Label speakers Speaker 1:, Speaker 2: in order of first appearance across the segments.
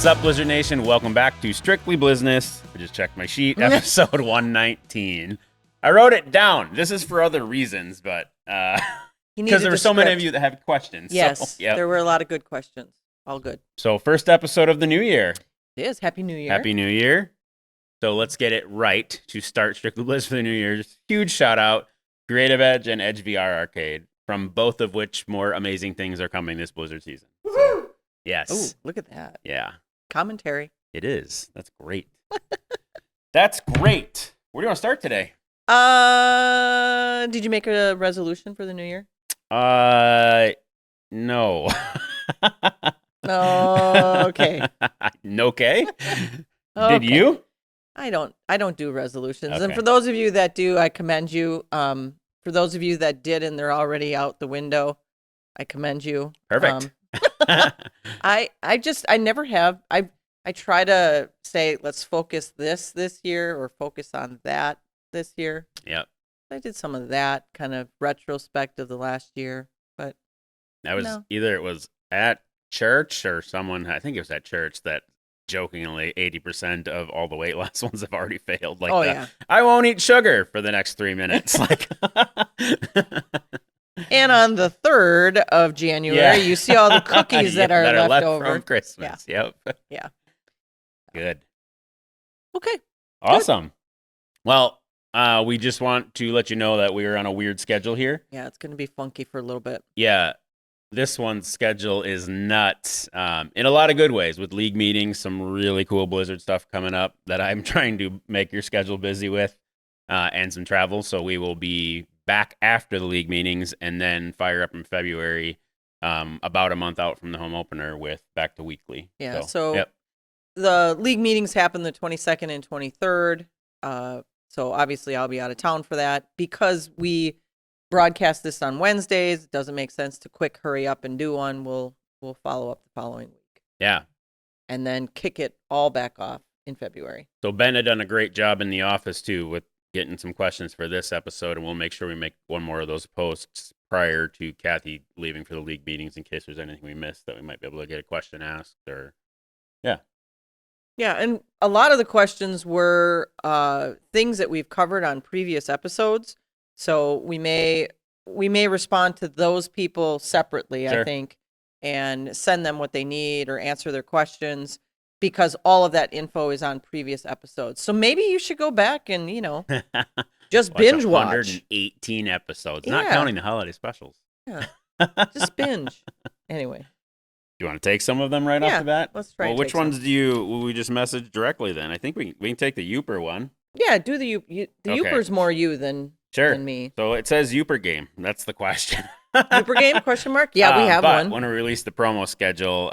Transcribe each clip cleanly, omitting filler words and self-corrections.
Speaker 1: What's up, Blizzard Nation? Welcome back to Strictly Blizzness. I just checked my sheet. Episode 119. I wrote it down. This is for other reasons, but because there were so many of you that have questions.
Speaker 2: Yes,
Speaker 1: so, yep.
Speaker 2: There were a lot of good questions. All good.
Speaker 1: So first episode of the new year.
Speaker 2: It is. Happy New Year.
Speaker 1: Happy New Year. So let's get it right to start Strictly Blizz for the new year. Just huge shout out, Creative Edge and Edge VR Arcade, from both of which more amazing things are coming this Blizzard season. So, yes.
Speaker 2: Oh, look at that.
Speaker 1: Yeah.
Speaker 2: Commentary.
Speaker 1: It is. That's great. That's great. Where do you want to start today?
Speaker 2: Did you make a resolution for the new year?
Speaker 1: No.
Speaker 2: Oh, okay.
Speaker 1: Okay. Did you?
Speaker 2: I don't do resolutions.
Speaker 1: Okay.
Speaker 2: And for those of you that do, I commend you. For those of you that did and they're already out the window, I commend you.
Speaker 1: Perfect.
Speaker 2: I never have. I try to say, let's focus this year or focus on that this year.
Speaker 1: Yep.
Speaker 2: I did some of that kind of retrospect of the last year, but
Speaker 1: that was either it was at church or someone, I think it was at church, that jokingly 80% of all the weight loss ones have already failed. Like,
Speaker 2: yeah.
Speaker 1: I won't eat sugar for the next 3 minutes. Like,
Speaker 2: and on the 3rd of January, you see all the cookies that are left over
Speaker 1: from Christmas.
Speaker 2: Yeah.
Speaker 1: Yep.
Speaker 2: Yeah.
Speaker 1: Good.
Speaker 2: Okay.
Speaker 1: Awesome. Well, we just want to let you know that we are on a weird schedule here.
Speaker 2: Yeah, it's going to be funky for a little bit.
Speaker 1: Yeah. This one's schedule is nuts in a lot of good ways, with league meetings, some really cool Blizzard stuff coming up that I'm trying to make your schedule busy with, and some travel. So we will be back after the league meetings and then fire up in February, about a month out from the home opener with back to weekly.
Speaker 2: Yeah, so the league meetings happen the 22nd and 23rd. So obviously I'll be out of town for that. Because we broadcast this on Wednesdays, it doesn't make sense to quick hurry up and do one. We'll follow up the following week.
Speaker 1: Yeah.
Speaker 2: And then kick it all back off in February.
Speaker 1: So Ben had done a great job in the office too with getting some questions for this episode, and we'll make sure we make one more of those posts prior to Kathy leaving for the league meetings in case there's anything we missed that we might be able to get a question asked or
Speaker 2: Yeah, and a lot of the questions were things that we've covered on previous episodes. So we may respond to those people separately,
Speaker 1: Sure.
Speaker 2: I think, and send them what they need or answer their questions, because all of that info is on previous episodes. So maybe you should go back and, just binge watch.
Speaker 1: 118 episodes, not counting the holiday specials.
Speaker 2: Yeah, just binge. Anyway.
Speaker 1: Do you want to take some of them right off the bat?
Speaker 2: Let's try.
Speaker 1: Well, which ones will we just message directly then? I think we can take the Youper one.
Speaker 2: Yeah, do the Youper's more you than me.
Speaker 1: So it says Youper game. That's the question.
Speaker 2: Youper game? Question mark? Yeah, we have one.
Speaker 1: When we release the promo schedule,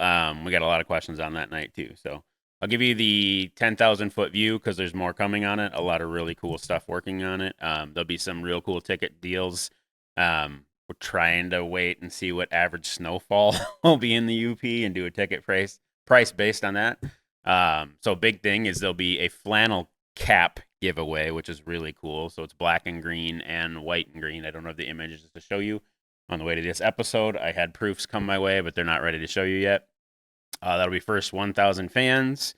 Speaker 1: we got a lot of questions on that night too. So I'll give you the 10,000 foot view because there's more coming on it. A lot of really cool stuff working on it. There'll be some real cool ticket deals. We're trying to wait and see what average snowfall will be in the UP and do a ticket price based on that. So big thing is there'll be a flannel cap giveaway, which is really cool. So it's black and green and white and green. I don't have the images to show you on the way to this episode. I had proofs come my way, but they're not ready to show you yet. That'll be first 1,000 fans.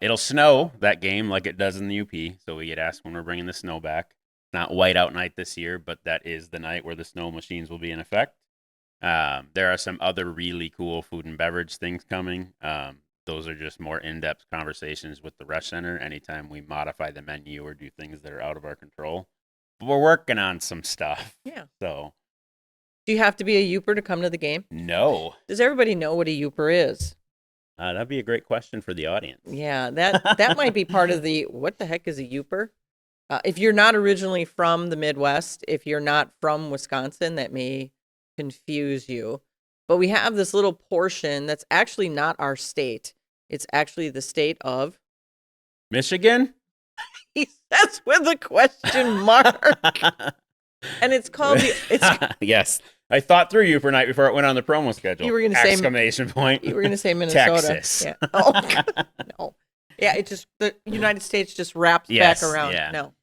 Speaker 1: It'll snow that game like it does in the UP. So we get asked when we're bringing the snow back. Not whiteout night this year, but that is the night where the snow machines will be in effect. There are some other really cool food and beverage things coming. Those are just more in-depth conversations with the Rush Center anytime we modify the menu or do things that are out of our control. But we're working on some stuff.
Speaker 2: Yeah.
Speaker 1: So,
Speaker 2: do you have to be a Youper to come to the game?
Speaker 1: No.
Speaker 2: Does everybody know what a Youper is?
Speaker 1: That'd be a great question for the audience.
Speaker 2: Yeah, that might be part of the what the heck is a Youper? If you're not originally from the Midwest, if you're not from Wisconsin, that may confuse you. But we have this little portion that's actually not our state. It's actually the state of
Speaker 1: Michigan?
Speaker 2: He says with a question mark. And it's called
Speaker 1: Yes. I thought through you for night before it went on the promo schedule.
Speaker 2: You were going to say
Speaker 1: exclamation point.
Speaker 2: You were going to say Minnesota.
Speaker 1: Texas.
Speaker 2: Yeah. Oh, no. Yeah, it just the United States just wraps back around.
Speaker 1: Yeah.
Speaker 2: No.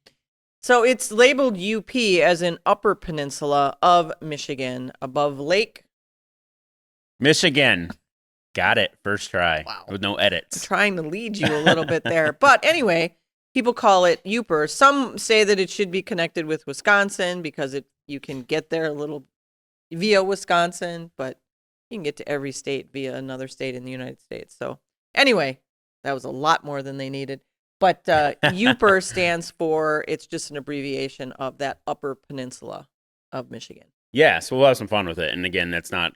Speaker 2: So it's labeled UP as an upper peninsula of Michigan above Lake
Speaker 1: Michigan. Got it. First try.
Speaker 2: Wow.
Speaker 1: With no
Speaker 2: I'm
Speaker 1: edits.
Speaker 2: trying to lead you a little bit there. But anyway, people call it Uper. Some say that it should be connected with Wisconsin because you can get there a little via Wisconsin, but you can get to every state via another state in the United States. So anyway, that was a lot more than they needed. But Uper stands for, it's just an abbreviation of that Upper Peninsula of Michigan.
Speaker 1: Yeah, so we'll have some fun with it. And again, that's not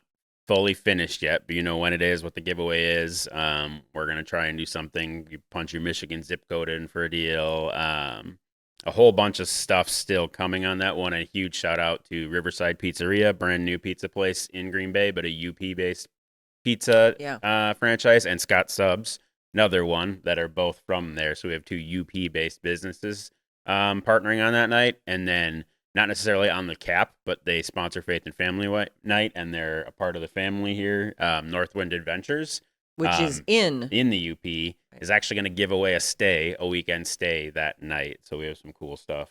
Speaker 1: fully finished yet, but you know when it is, what the giveaway is. We're going to try and do something. You punch your Michigan zip code in for a deal. A whole bunch of stuff still coming on that one. A huge shout out to Riverside Pizzeria, brand new pizza place in Green Bay, but a UP based pizza franchise, and Scott Subs, another one that are both from there. So we have two UP based businesses partnering on that night, and then not necessarily on the cap, but they sponsor Faith and Family Night, and they're a part of the family here. Northwind Adventures,
Speaker 2: which is in
Speaker 1: the UP, is actually going to give away a weekend stay that night. So we have some cool stuff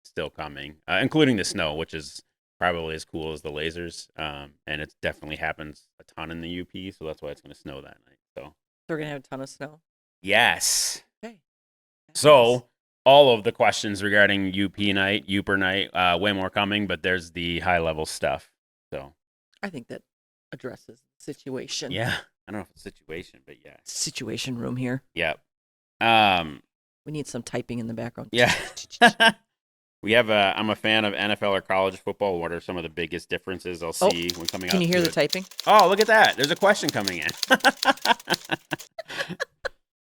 Speaker 1: still coming, including the snow, which is probably as cool as the lasers. And it definitely happens a ton in the UP, so that's why it's going to snow that night. So
Speaker 2: they're going to have a ton of snow.
Speaker 1: Yes.
Speaker 2: Okay.
Speaker 1: So all of the questions regarding Uper night, way more coming, but there's the high level stuff. So
Speaker 2: I think that addresses the situation.
Speaker 1: Yeah. I don't know if it's a situation, but yeah.
Speaker 2: Situation room here.
Speaker 1: Yep.
Speaker 2: We need some typing in the background.
Speaker 1: Yeah. We have I'm a fan of NFL or college football. What are some of the biggest differences I'll see when coming out?
Speaker 2: Can you hear the typing?
Speaker 1: Oh, look at that. There's a question coming in.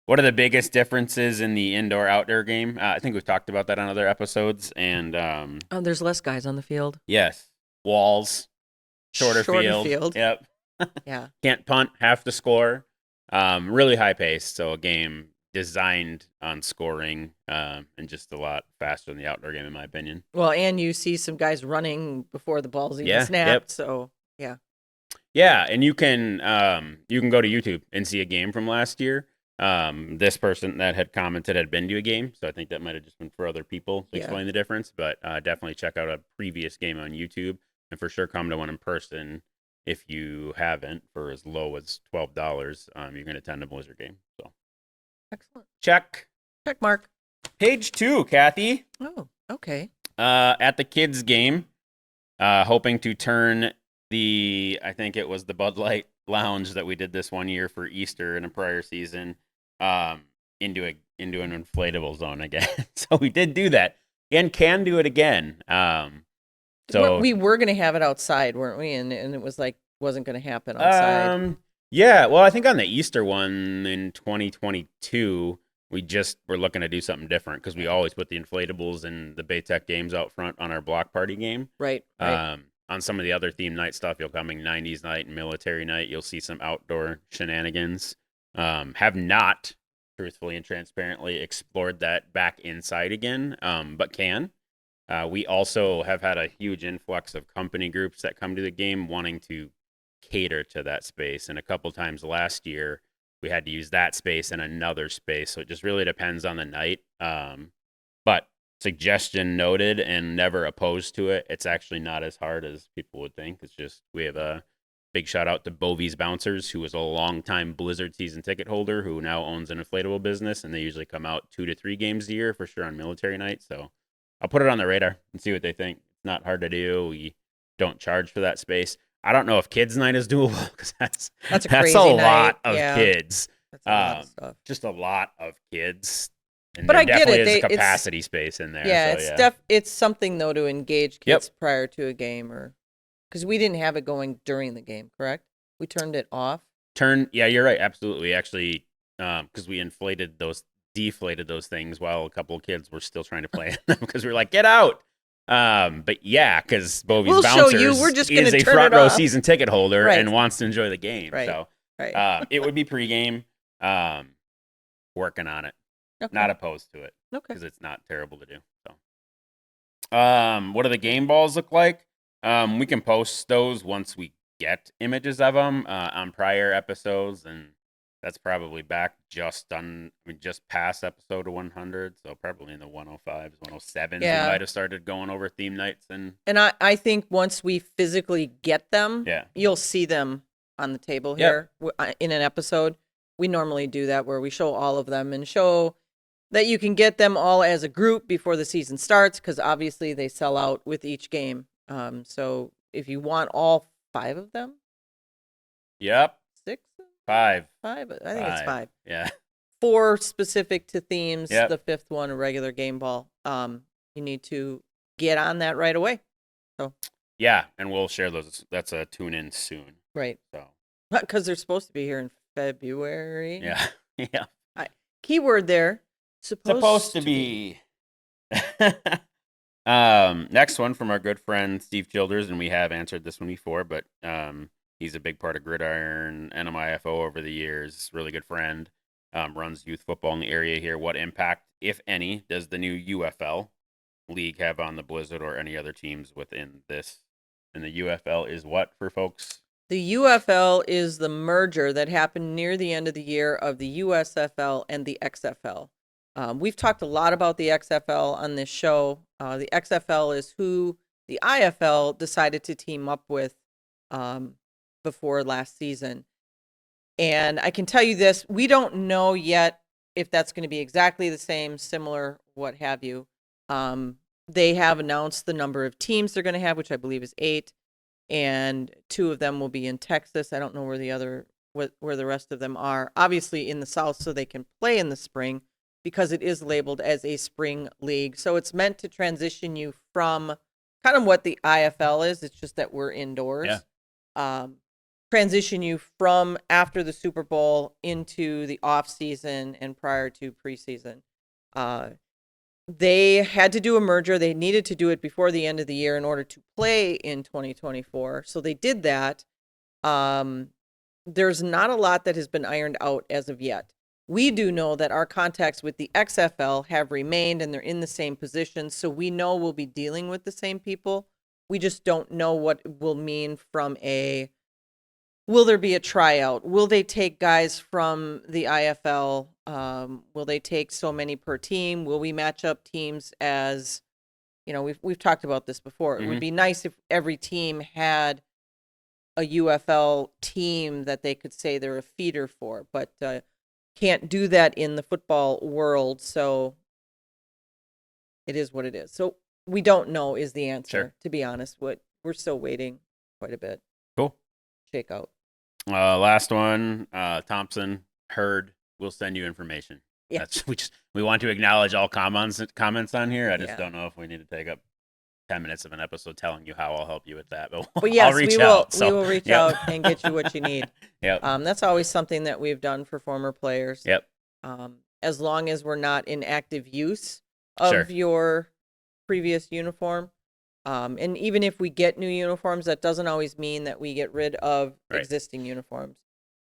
Speaker 1: What are the biggest differences in the indoor-outdoor game? I think we've talked about that on other episodes. And
Speaker 2: there's less guys on the field.
Speaker 1: Yes. Walls. Shorter field. Yep.
Speaker 2: Yeah.
Speaker 1: Can't punt, have to score. Really high pace. So a game designed on scoring and just a lot faster than the outdoor game, in my opinion.
Speaker 2: Well, and you see some guys running before the ball's even snapped.
Speaker 1: Yep.
Speaker 2: So, yeah.
Speaker 1: Yeah, and you can go to YouTube and see a game from last year. This person that had commented had been to a game, so I think that might have just been for other people to explain the difference. But definitely check out a previous game on YouTube, and for sure come to one in person if you haven't. For as low as $12, you can attend a Blizzard game. So
Speaker 2: excellent.
Speaker 1: Check
Speaker 2: mark.
Speaker 1: Page 2, Kathy.
Speaker 2: Oh, okay.
Speaker 1: At the kids game, hoping to turn I think it was the Bud Light Lounge that we did this one year for Easter in a prior season, into an inflatable zone again. So we did do that and can do it again. So
Speaker 2: we were going to have it outside, weren't we? And it was like wasn't going to happen outside.
Speaker 1: Yeah. Well, I think on the Easter one in 2022, we just were looking to do something different because we always put the inflatables and the Baytech games out front on our block party game.
Speaker 2: Right.
Speaker 1: On some of the other theme night stuff, you'll coming 90s night and military night, you'll see some outdoor shenanigans. Have not, truthfully and transparently, explored that back inside again, but can. We also have had a huge influx of company groups that come to the game wanting to cater to that space. And a couple times last year, we had to use that space and another space. So it just really depends on the night. But suggestion noted and never opposed to it. It's actually not as hard as people would think. It's just we have a big shout out to Bovie's Bouncers, who was a longtime Blizzard season ticket holder who now owns an inflatable business, and they usually come out 2 to 3 games a year for sure on military night. So I'll put it on the radar and see what they think. It's not hard to do. We don't charge for that space. I don't know if kids night is doable because that's
Speaker 2: a crazy
Speaker 1: lot
Speaker 2: night.
Speaker 1: of kids.
Speaker 2: That's a lot of stuff.
Speaker 1: Just a lot of kids. And
Speaker 2: but I get it.
Speaker 1: There's a capacity space in there.
Speaker 2: Yeah,
Speaker 1: so,
Speaker 2: it's something though to engage kids prior to a game, or because we didn't have it going during the game, correct? We turned it off.
Speaker 1: Yeah, you're right. Absolutely. Actually, because we deflated those things while a couple of kids were still trying to play them because we were like, get out. But yeah, because Bovie's Bouncers
Speaker 2: We're just
Speaker 1: is a front row season ticket holder and wants to enjoy the game.
Speaker 2: Right.
Speaker 1: So it would be pregame. Working on it.
Speaker 2: Okay.
Speaker 1: Not opposed to it.
Speaker 2: Okay.
Speaker 1: Because it's not terrible to do. So, what do the game balls look like? We can post those once we get images of them on prior episodes, and that's probably back just past episode 100, so probably in the 105s, 107s. We might have started going over theme nights and
Speaker 2: I think once we physically get them, you'll see them on the table
Speaker 1: Yep.
Speaker 2: here in an episode. We normally do that where we show all of them and show that you can get them all as a group before the season starts because obviously they sell out with each game. So if you want all 5 of them,
Speaker 1: Yep.
Speaker 2: 6,
Speaker 1: 5.
Speaker 2: 5, I think it's 5.
Speaker 1: Yeah.
Speaker 2: 4 specific to themes.
Speaker 1: Yep.
Speaker 2: The 5th one, a regular game ball. You need to get on that right away. So
Speaker 1: Yeah, and we'll share those. That's a tune in soon.
Speaker 2: right,
Speaker 1: So
Speaker 2: because they're supposed to be here in February.
Speaker 1: yeah, yeah.
Speaker 2: Keyword there.
Speaker 1: Supposed to be. Next one from our good friend Steve Childers, and we have answered this one before, but he's a big part of Gridiron NMIFO over the years. Really good friend. Runs youth football in the area here. What impact, if any, does the new UFL league have on the Blizzard or any other teams within this? And the UFL is what for folks?
Speaker 2: The UFL is the merger that happened near the end of the year of the USFL and the XFL. We've talked a lot about the XFL on this show. The XFL is who the IFL decided to team up with before last season. And I can tell you this, we don't know yet if that's going to be exactly the same, similar, what have you. They have announced the number of teams they're going to have, which I believe is 8. And 2 of them will be in Texas. I don't know where the rest of them are. Obviously in the South, so they can play in the spring because it is labeled as a spring league. So it's meant to transition you from kind of what the IFL is. It's just that we're indoors.
Speaker 1: Yeah.
Speaker 2: Transition you from after the Super Bowl into the off season and prior to preseason. They had to do a merger. They needed to do it before the end of the year in order to play in 2024. So they did that. There's not a lot that has been ironed out as of yet. We do know that our contacts with the XFL have remained and they're in the same position. So we know we'll be dealing with the same people. We just don't know what it will mean from will there be a tryout? Will they take guys from the IFL? Will they take so many per team? Will we match up teams as, we've talked about this before. It would be nice if every team had a UFL team that they could say they're a feeder for, but can't do that in the football world. So it is what it is. So we don't know is the answer, to be honest. We're still waiting quite a bit.
Speaker 1: Cool.
Speaker 2: Shake out.
Speaker 1: Last one, Thompson heard. We'll send you information.
Speaker 2: Yeah.
Speaker 1: We want to acknowledge all comments on here. I just
Speaker 2: Yeah.
Speaker 1: don't know if we need to take up 10 minutes of an episode telling you how I'll help you with that.
Speaker 2: But yes,
Speaker 1: I'll reach
Speaker 2: we
Speaker 1: out.
Speaker 2: We will reach out and get you what you need.
Speaker 1: Yep.
Speaker 2: That's always something that we've done for former players.
Speaker 1: Yep.
Speaker 2: As long as we're not in active use of
Speaker 1: Sure.
Speaker 2: your previous uniform. And even if we get new uniforms, that doesn't always mean that we get rid of existing uniforms,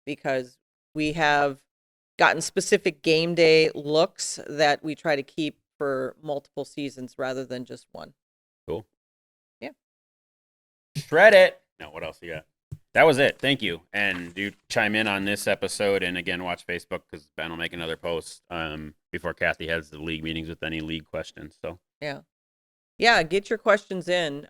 Speaker 2: because we have gotten specific game day looks that we try to keep for multiple seasons rather than just one.
Speaker 1: Cool.
Speaker 2: Yeah.
Speaker 1: Shred it. Now, what else you got? That was it. Thank you. And do chime in on this episode. And again, watch Facebook because Ben will make another post before Kathy heads to the league meetings with any league questions. So
Speaker 2: yeah, get your questions in.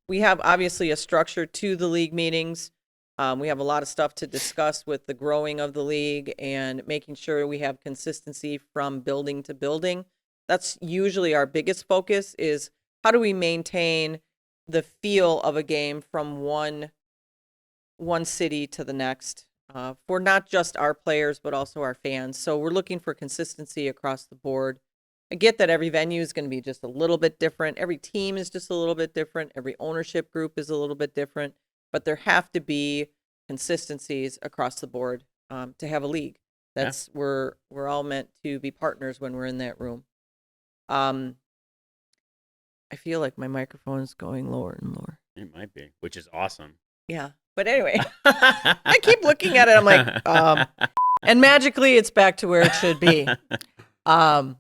Speaker 2: We have obviously a structure to the league meetings. We have a lot of stuff to discuss with the growing of the league and making sure we have consistency from building to building. That's usually our biggest focus, is how do we maintain the feel of a game from one city to the next, for not just our players, but also our fans. So we're looking for consistency across the board. I get that every venue is going to be just a little bit different. Every team is just a little bit different. Every ownership group is a little bit different, but there have to be consistencies across the board to have a league. We're all meant to be partners when we're in that room. I feel like my microphone is going lower and lower.
Speaker 1: it might be, which is awesome.
Speaker 2: Yeah. But anyway, I keep looking at it. I'm like, and magically it's back to where it should be. I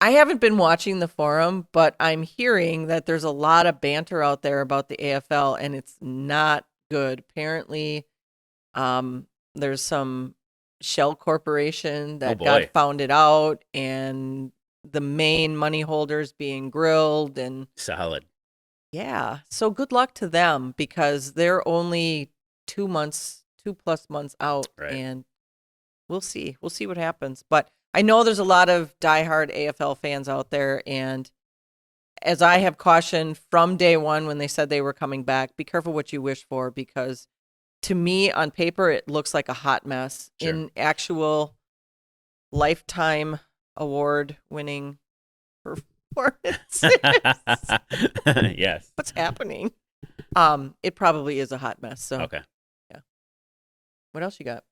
Speaker 2: haven't been watching the forum, but I'm hearing that there's a lot of banter out there about the AFL, and it's not good. Apparently, there's some shell corporation that got founded out, and the main money holders being grilled. And
Speaker 1: solid.
Speaker 2: yeah, so good luck to them, because they're only 2+ months out,
Speaker 1: Right.
Speaker 2: and we'll see. We'll see what happens. But I know there's a lot of diehard AFL fans out there, and as I have cautioned from day one when they said they were coming back, be careful what you wish for, because to me, on paper, it looks like a hot mess.
Speaker 1: Sure.
Speaker 2: In actual lifetime award winning performances,
Speaker 1: Yes.
Speaker 2: what's happening? It probably is a hot mess. So,
Speaker 1: Okay.
Speaker 2: yeah. What else you got?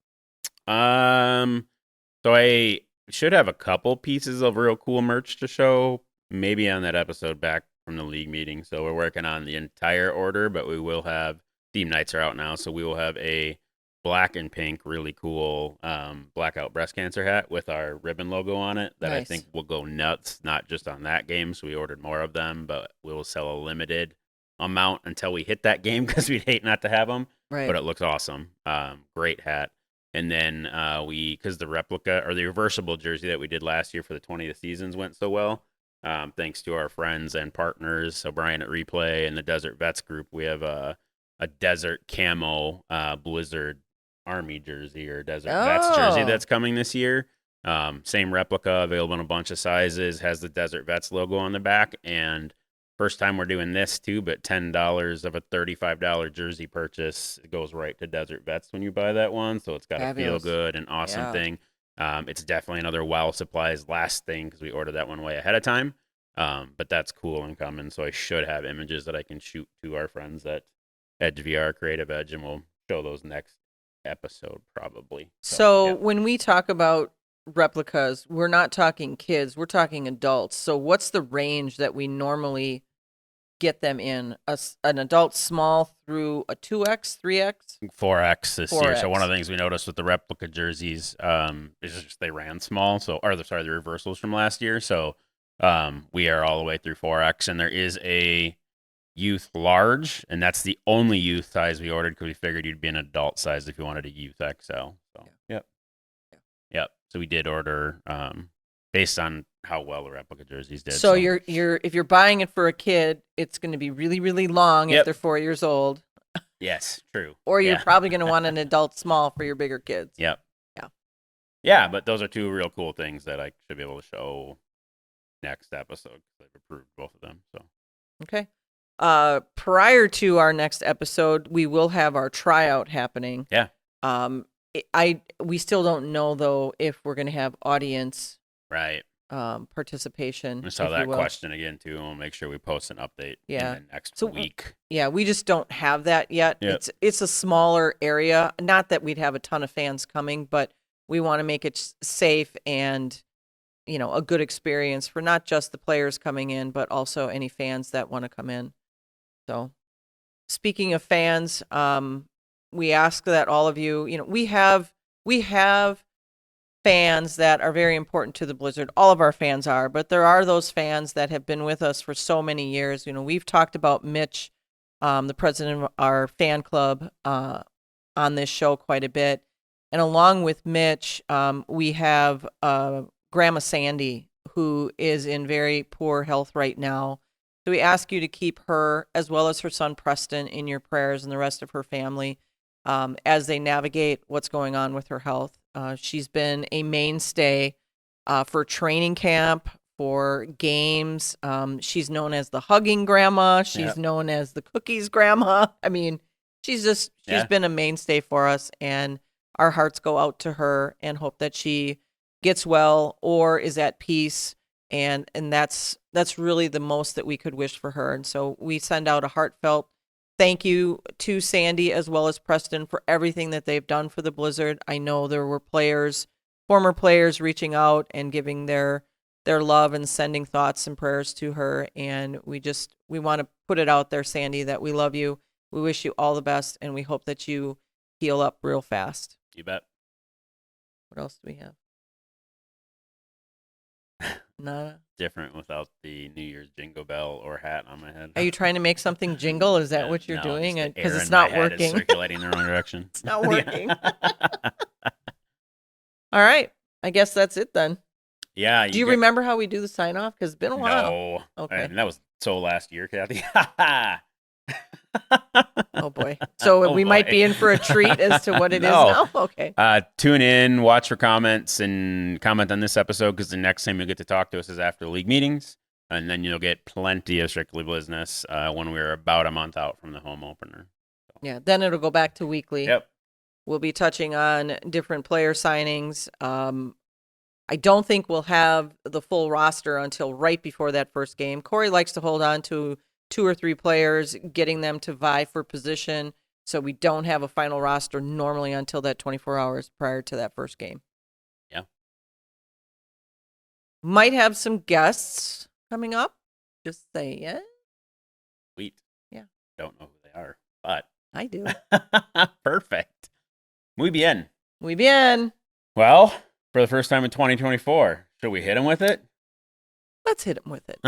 Speaker 1: So I should have a couple pieces of real cool merch to show, maybe on that episode back from the league meeting. So we're working on the entire order, but we will have theme nights are out now, so we will have a black and pink, really cool blackout breast cancer hat with our ribbon logo on it that I
Speaker 2: Nice.
Speaker 1: think will go nuts, not just on that game. So we ordered more of them, but we'll sell a limited amount until we hit that game because we'd hate not to have them.
Speaker 2: Right.
Speaker 1: But it looks awesome. Great hat. And then because the replica or the reversible jersey that we did last year for the 20th seasons went so well, thanks to our friends and partners, O'Brien at Replay and the Desert Vets group, we have a desert camo Blizzard Army jersey or Desert Vets jersey that's coming this year. Same replica, available in a bunch of sizes, has the Desert Vets logo on the back, and first time we're doing this too, but $10 of a $35 jersey purchase goes right to Desert Vets when you buy that one. So it's got
Speaker 2: Fabulous.
Speaker 1: a feel good and awesome thing. It's definitely another WoW Supplies last thing because we ordered that one way ahead of time. But that's cool and coming. So I should have images that I can shoot to our friends at Edge VR Creative Edge, and we'll show those next episode probably.
Speaker 2: So
Speaker 1: yeah.
Speaker 2: when we talk about replicas, we're not talking kids, we're talking adults. So what's the range that we normally get them in? An adult small through a 2X, 3X?
Speaker 1: 4X this year. So
Speaker 2: 4X.
Speaker 1: one of the things we noticed with the replica jerseys is just they ran small. So, or the reversals from last year. So we are all the way through 4X, and there is a youth large, and that's the only youth size we ordered because we figured you'd be an adult size if you wanted a youth XL. So yep. So we did order based on how well the replica jerseys did.
Speaker 2: So you're if you're buying it for a kid, it's going to be really, really long if they're 4 years old.
Speaker 1: Yes, true.
Speaker 2: Or you're probably going to want an adult small for your bigger kids.
Speaker 1: Yep.
Speaker 2: Yeah.
Speaker 1: Yeah, but those are two real cool things that I should be able to show next episode because I've approved both of them. So
Speaker 2: okay. Prior to our next episode, we will have our tryout happening.
Speaker 1: Yeah.
Speaker 2: We still don't know though if we're going to have audience
Speaker 1: right
Speaker 2: participation.
Speaker 1: I saw that question again too, and we'll make sure we post an update in the next week.
Speaker 2: Yeah, we just don't have that yet.
Speaker 1: Yep.
Speaker 2: It's a smaller area. Not that we'd have a ton of fans coming, but we want to make it safe and a good experience for not just the players coming in, but also any fans that want to come in. So, speaking of fans, we ask that all of you, we have fans that are very important to the Blizzard. All of our fans are, but there are those fans that have been with us for so many years. We've talked about Mitch, the president of our fan club, on this show quite a bit. And along with Mitch, we have Grandma Sandy, who is in very poor health right now. So we ask you to keep her, as well as her son Preston, in your prayers and the rest of her family as they navigate what's going on with her health. She's been a mainstay for training camp, for games. She's known as the hugging grandma. She's known as the cookies grandma. I mean, she's been a mainstay for us, and our hearts go out to her and hope that she gets well or is at peace. And that's really the most that we could wish for her. And so we send out a heartfelt thank you to Sandy as well as Preston for everything that they've done for the Blizzard. I know there were former players reaching out and giving their love and sending thoughts and prayers to her. And we want to put it out there, Sandy, that we love you. We wish you all the best, and we hope that you heal up real fast.
Speaker 1: You bet.
Speaker 2: What else do we have? Nada.
Speaker 1: Different without the New Year's jingle bell or hat on my head.
Speaker 2: Are you trying to make something jingle? Is that what you're doing? Because it's not working.
Speaker 1: Circulating in the wrong direction.
Speaker 2: It's not working. All right. I guess that's it then.
Speaker 1: Yeah.
Speaker 2: Do you remember how we do the sign off? Because it's been a while.
Speaker 1: No.
Speaker 2: Okay.
Speaker 1: And that was so last year, Kathy.
Speaker 2: Oh boy. So
Speaker 1: Oh,
Speaker 2: we might
Speaker 1: boy.
Speaker 2: be in for a treat as to what it is
Speaker 1: No.
Speaker 2: now. Okay.
Speaker 1: Tune in, watch for comments, and comment on this episode because the next time you'll get to talk to us is after league meetings. And then you'll get plenty of Strictly Blizzness when we're about a month out from the home opener. So.
Speaker 2: Yeah. Then it'll go back to weekly.
Speaker 1: Yep.
Speaker 2: We'll be touching on different player signings. I don't think we'll have the full roster until right before that first game. Corey likes to hold on to 2 or 3 players, getting them to vie for position. So we don't have a final roster normally until that 24 hours prior to that first game.
Speaker 1: Yeah.
Speaker 2: Might have some guests coming up. Just saying.
Speaker 1: Sweet.
Speaker 2: Yeah.
Speaker 1: Don't know who they are, but
Speaker 2: I do.
Speaker 1: perfect. Muy bien.
Speaker 2: Muy bien.
Speaker 1: Well, for the first time in 2024, should we hit him with it?
Speaker 2: Let's hit him with it.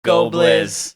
Speaker 1: Go Blizz.